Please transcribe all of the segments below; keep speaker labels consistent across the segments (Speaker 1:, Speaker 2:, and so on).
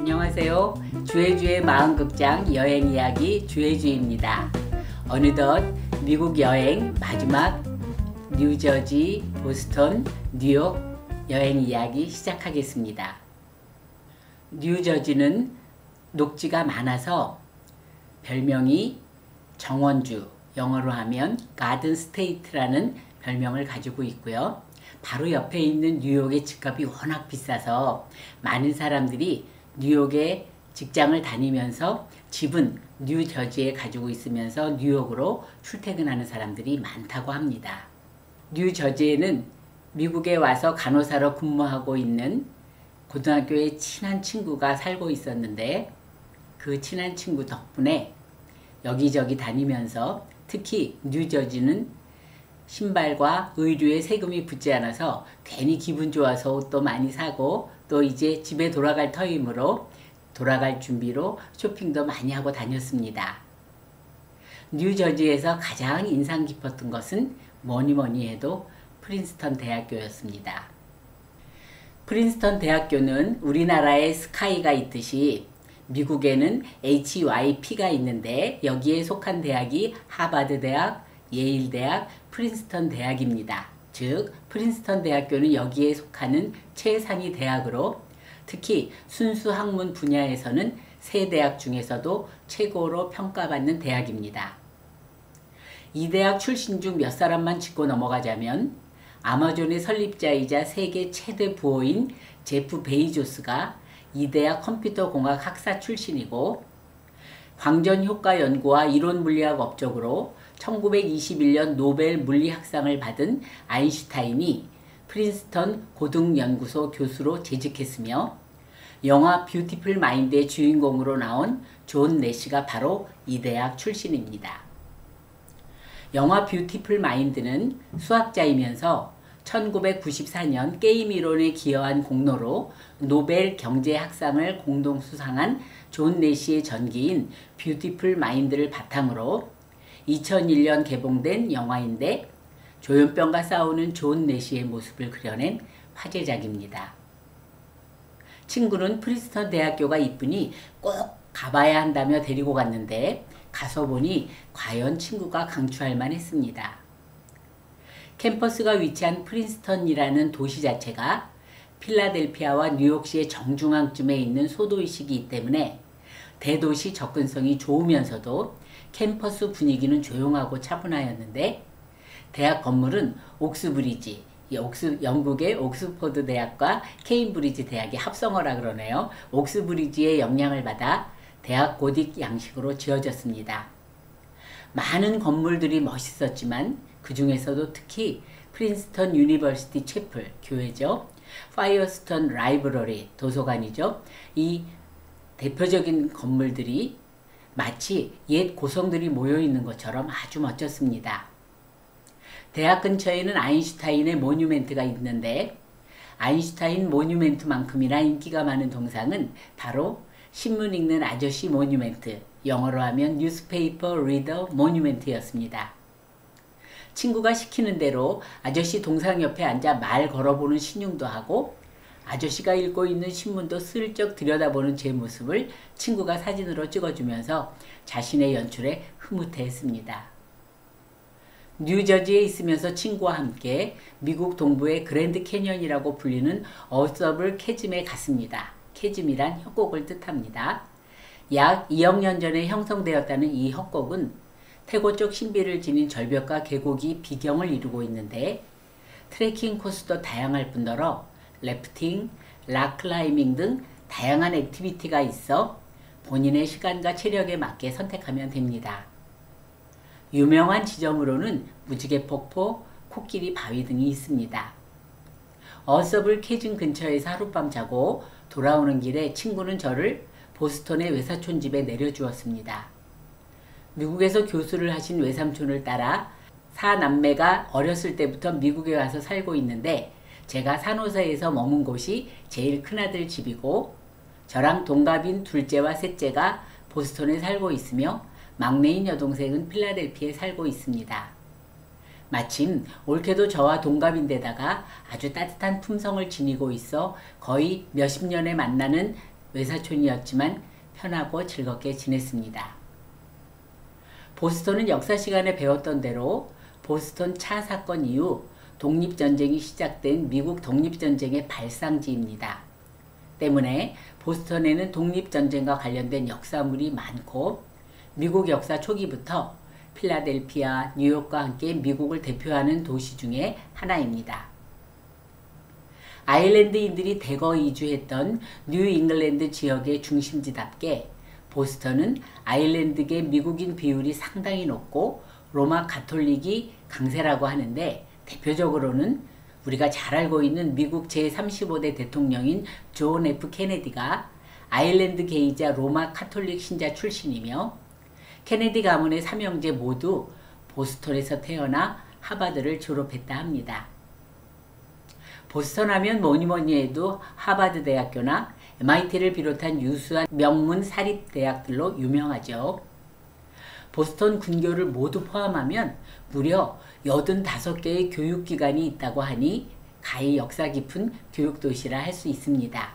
Speaker 1: 안녕하세요. 주혜주의 마음극장 여행이야기 주혜주입니다. 어느덧 미국 여행 마지막 뉴저지, 보스턴, 뉴욕 여행이야기 시작하겠습니다. 뉴저지는 녹지가 많아서 별명이 정원주, 영어로 하면 가든 스테이트라는 별명을 가지고 있고요. 바로 옆에 있는 뉴욕의 집값이 워낙 비싸서 많은 사람들이 뉴욕에 직장을 다니면서 집은 뉴저지에 가지고 있으면서 뉴욕으로 출퇴근하는 사람들이 많다고 합니다. 뉴저지에는 미국에 와서 간호사로 근무하고 있는 고등학교의 친한 친구가 살고 있었는데 그 친한 친구 덕분에 여기저기 다니면서 특히 뉴저지는 신발과 의류에 세금이 붙지 않아서 괜히 기분 좋아서 옷도 많이 사고 또 이제 집에 돌아갈 터이므로 돌아갈 준비로 쇼핑도 많이 하고 다녔습니다. 뉴저지에서 가장 인상 깊었던 것은 뭐니 해도 프린스턴 대학교였습니다. 프린스턴 대학교는 우리나라에 스카이가 있듯이 미국에는 HYP가 있는데 여기에 속한 대학이 하버드 대학, 예일 대학, 프린스턴 대학입니다. 즉 프린스턴 대학교는 여기에 속하는 최상위 대학으로 특히 순수 학문 분야에서는 세 대학 중에서도 최고로 평가받는 대학입니다. 이 대학 출신 중 몇 사람만 짚고 넘어가자면 아마존의 설립자이자 세계 최대 부호인 제프 베이조스가 이 대학 컴퓨터공학 학사 출신이고 광전효과 연구와 이론물리학 업적으로 1921년 노벨 물리학상을 받은 아인슈타인이 프린스턴 고등연구소 교수로 재직했으며 영화 뷰티풀 마인드의 주인공으로 나온 존 내시가 바로 이 대학 출신입니다. 영화 뷰티풀 마인드는 수학자이면서 1994년 게임 이론에 기여한 공로로 노벨 경제학상을 공동 수상한 존 내시의 전기인 뷰티풀 마인드를 바탕으로 2001년 개봉된 영화인데 조현병과 싸우는 존 내시의 모습을 그려낸 화제작입니다. 친구는 프린스턴 대학교가 이쁘니 꼭 가봐야 한다며 데리고 갔는데 가서 보니 과연 친구가 강추할 만했습니다. 캠퍼스가 위치한 프린스턴이라는 도시 자체가 필라델피아와 뉴욕시의 정중앙쯤에 있는 소도시이기 때문에 대도시 접근성이 좋으면서도 캠퍼스 분위기는 조용하고 차분하였는데 대학 건물은 옥스브리지, 영국의 옥스퍼드 대학과 케임브리지 대학의 합성어라 그러네요. 옥스브리지의 영향을 받아 대학 고딕 양식으로 지어졌습니다. 많은 건물들이 멋있었지만 그 중에서도 특히 프린스턴 유니버시티 채플, 교회죠. 파이어스턴 라이브러리, 도서관이죠. 이 대표적인 건물들이 마치 옛 고성들이 모여있는 것처럼 아주 멋졌습니다. 대학 근처에는 아인슈타인의 모뉴멘트가 있는데 아인슈타인 모뉴멘트만큼이나 인기가 많은 동상은 바로 신문 읽는 아저씨 모뉴멘트, 영어로 하면 뉴스페이퍼 리더 모뉴멘트였습니다. 친구가 시키는 대로 아저씨 동상 옆에 앉아 말 걸어보는 신용도 하고 아저씨가 읽고 있는 신문도 슬쩍 들여다보는 제 모습을 친구가 사진으로 찍어주면서 자신의 연출에 흐뭇해했습니다. 뉴저지에 있으면서 친구와 함께 미국 동부의 그랜드 캐년이라고 불리는 어서블 캐즘에 갔습니다. 캐즘이란 협곡을 뜻합니다. 약 2억 년 전에 형성되었다는 이 협곡은 태고 쪽 신비를 지닌 절벽과 계곡이 비경을 이루고 있는데 트레킹 코스도 다양할 뿐더러 래프팅, 락클라이밍 등 다양한 액티비티가 있어 본인의 시간과 체력에 맞게 선택하면 됩니다. 유명한 지점으로는 무지개 폭포, 코끼리 바위 등이 있습니다. 어서블 캐즘 근처에서 하룻밤 자고 돌아오는 길에 친구는 저를 보스턴의 외사촌 집에 내려주었습니다. 미국에서 교수를 하신 외삼촌을 따라 사남매가 어렸을 때부터 미국에 와서 살고 있는데 제가 산호세에서 머문 곳이 제일 큰아들 집이고 저랑 동갑인 둘째와 셋째가 보스턴에 살고 있으며 막내인 여동생은 필라델피아에 살고 있습니다. 마침 올케도 저와 동갑인데다가 아주 따뜻한 품성을 지니고 있어 거의 몇십 년에 만나는 외사촌이었지만 편하고 즐겁게 지냈습니다. 보스턴은 역사 시간에 배웠던 대로 보스턴 차 사건 이후 독립전쟁이 시작된 미국 독립전쟁의 발상지입니다. 때문에 보스턴에는 독립전쟁과 관련된 역사물이 많고 미국 역사 초기부터 필라델피아, 뉴욕과 함께 미국을 대표하는 도시 중에 하나입니다. 아일랜드인들이 대거 이주했던 뉴 잉글랜드 지역의 중심지답게 보스턴은 아일랜드계 미국인 비율이 상당히 높고 로마 가톨릭이 강세라고 하는데 대표적으로는 우리가 잘 알고 있는 미국 제35대 대통령인 존 F 케네디가 아일랜드계이자 로마 가톨릭 신자 출신이며 케네디 가문의 3형제 모두 보스턴에서 태어나 하버드를 졸업했다 합니다. 보스턴 하면 뭐니뭐니 해도 하버드 대학교나 MIT를 비롯한 유수한 명문 사립대학들로 유명하죠. 보스턴 군교를 모두 포함하면 무려 85개의 교육기관이 있다고 하니 가히 역사 깊은 교육도시라 할 수 있습니다.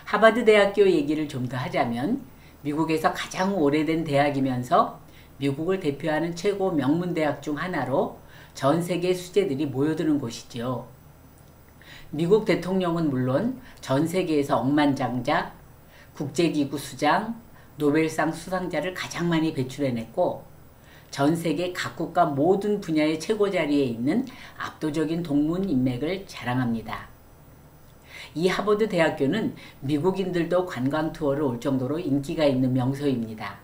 Speaker 1: 하버드 대학교 얘기를 좀 더 하자면 미국에서 가장 오래된 대학이면서 미국을 대표하는 최고 명문대학 중 하나로 전 세계 수재들이 모여드는 곳이죠. 미국 대통령은 물론 전 세계에서 억만장자, 국제기구 수장, 노벨상 수상자를 가장 많이 배출해냈고 전 세계 각국가 모든 분야의 최고 자리에 있는 압도적인 동문 인맥을 자랑합니다. 이 하버드 대학교는 미국인들도 관광 투어를 올 정도로 인기가 있는 명소입니다.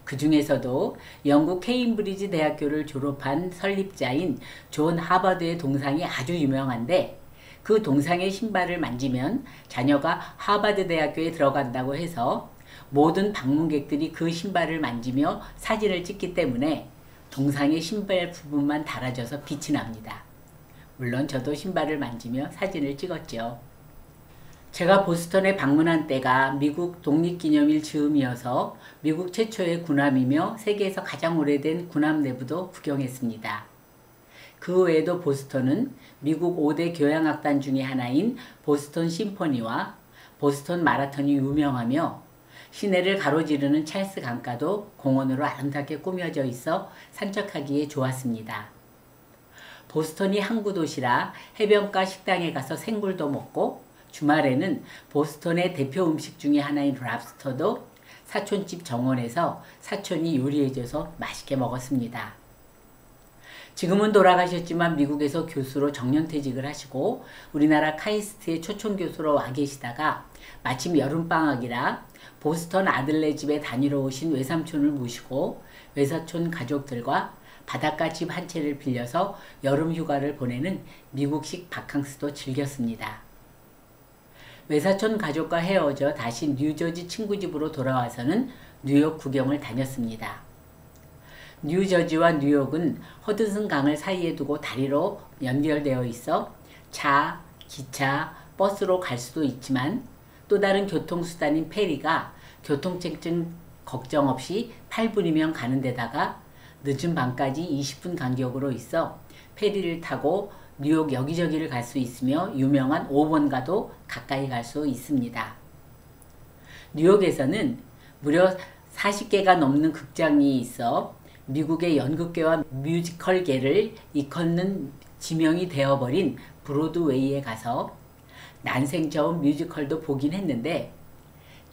Speaker 1: 그 중에서도 영국 케임브리지 대학교를 졸업한 설립자인 존 하버드의 동상이 아주 유명한데 그 동상의 신발을 만지면 자녀가 하버드 대학교에 들어간다고 해서 모든 방문객들이 그 신발을 만지며 사진을 찍기 때문에 동상의 신발 부분만 달아져서 빛이 납니다. 물론 저도 신발을 만지며 사진을 찍었죠. 제가 보스턴에 방문한 때가 미국 독립기념일 즈음이어서 미국 최초의 군함이며 세계에서 가장 오래된 군함 내부도 구경했습니다. 그 외에도 보스턴은 미국 5대 교향악단 중에 하나인 보스턴 심포니와 보스턴 마라톤이 유명하며 시내를 가로지르는 찰스 강가도 공원으로 아름답게 꾸며져 있어 산책하기에 좋았습니다. 보스턴이 항구 도시라 해변가 식당에 가서 생굴도 먹고 주말에는 보스턴의 대표 음식 중에 하나인 랍스터도 사촌집 정원에서 사촌이 요리해줘서 맛있게 먹었습니다. 지금은 돌아가셨지만 미국에서 교수로 정년퇴직을 하시고 우리나라 카이스트의 초청교수로 와 계시다가 마침 여름방학이라 보스턴 아들네 집에 다니러 오신 외삼촌을 모시고 외사촌 가족들과 바닷가 집 한 채를 빌려서 여름 휴가를 보내는 미국식 바캉스도 즐겼습니다. 외사촌 가족과 헤어져 다시 뉴저지 친구 집으로 돌아와서는 뉴욕 구경을 다녔습니다. 뉴저지와 뉴욕은 허드슨 강을 사이에 두고 다리로 연결되어 있어 차, 기차, 버스로 갈 수도 있지만 또 다른 교통수단인 페리가 교통체증 걱정 없이 8분이면 가는 데다가 늦은 밤까지 20분 간격으로 있어 페리를 타고 뉴욕 여기저기를 갈 수 있으며 유명한 5번가도 가까이 갈 수 있습니다. 뉴욕에서는 무려 40개가 넘는 극장이 있어 미국의 연극계와 뮤지컬계를 이컫는 지명이 되어버린 브로드웨이에 가서 난생 처음 뮤지컬도 보긴 했는데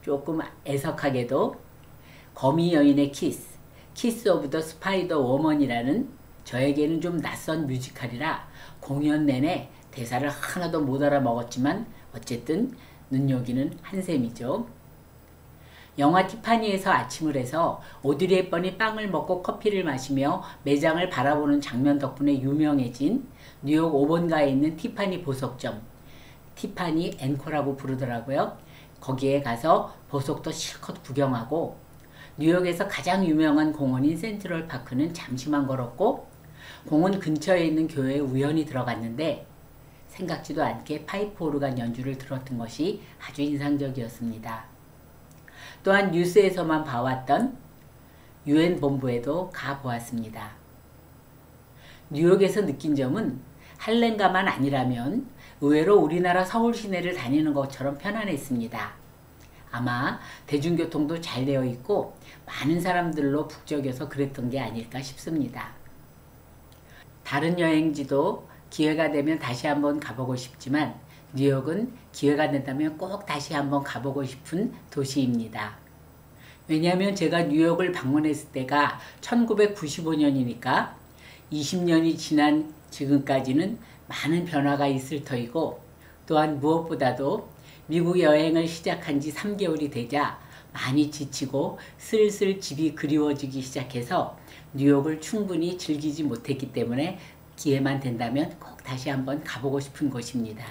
Speaker 1: 조금 애석하게도 거미 여인의 키스 오브 더 스파이더 워먼이라는 저에게는 좀 낯선 뮤지컬이라 공연 내내 대사를 하나도 못 알아먹었지만 어쨌든 눈여기는 한셈이죠. 영화 티파니에서 아침을 해서 오드리 헵번이 빵을 먹고 커피를 마시며 매장을 바라보는 장면 덕분에 유명해진 뉴욕 5번가에 있는 티파니 보석점, 티파니 앵코라고 부르더라고요. 거기에 가서 보석도 실컷 구경하고 뉴욕에서 가장 유명한 공원인 센트럴파크는 잠시만 걸었고 공원 근처에 있는 교회에 우연히 들어갔는데 생각지도 않게 파이프 오르간 연주를 들었던 것이 아주 인상적이었습니다. 또한 뉴스에서만 봐왔던 UN 본부에도 가보았습니다. 뉴욕에서 느낀 점은 할렘가만 아니라면 의외로 우리나라 서울 시내를 다니는 것처럼 편안했습니다. 아마 대중교통도 잘 되어 있고 많은 사람들로 북적여서 그랬던 게 아닐까 싶습니다. 다른 여행지도 기회가 되면 다시 한번 가보고 싶지만 뉴욕은 기회가 된다면 꼭 다시 한번 가보고 싶은 도시입니다. 왜냐하면 제가 뉴욕을 방문했을 때가 1995년이니까 20년이 지난 지금까지는 많은 변화가 있을 터이고, 또한 무엇보다도 미국 여행을 시작한 지 3개월이 되자 많이 지치고 슬슬 집이 그리워지기 시작해서 뉴욕을 충분히 즐기지 못했기 때문에 기회만 된다면 꼭 다시 한번 가보고 싶은 곳입니다.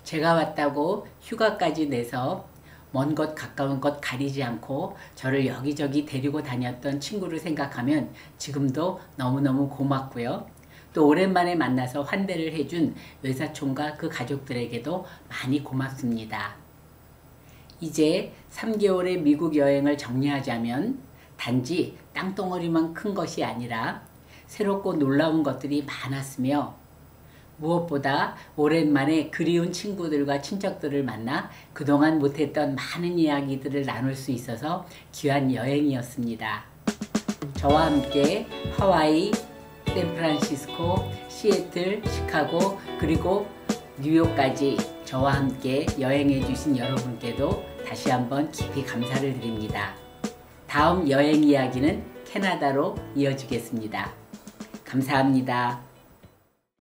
Speaker 1: 제가 왔다고 휴가까지 내서 먼 것 가까운 것 가리지 않고 저를 여기저기 데리고 다녔던 친구를 생각하면 지금도 너무너무 고맙고요. 또 오랜만에 만나서 환대를 해준 외사촌과 그 가족들에게도 많이 고맙습니다. 이제 3개월의 미국 여행을 정리하자면 단지 땅덩어리만 큰 것이 아니라 새롭고 놀라운 것들이 많았으며, 무엇보다 오랜만에 그리운 친구들과 친척들을 만나 그동안 못했던 많은 이야기들을 나눌 수 있어서 귀한 여행이었습니다. 저와 함께 하와이, 샌프란시스코, 시애틀, 시카고, 그리고 뉴욕까지 저와 함께 여행해 주신 여러분께도 다시 한번 깊이 감사를 드립니다. 다음 여행 이야기는 캐나다로 이어지겠습니다. 감사합니다.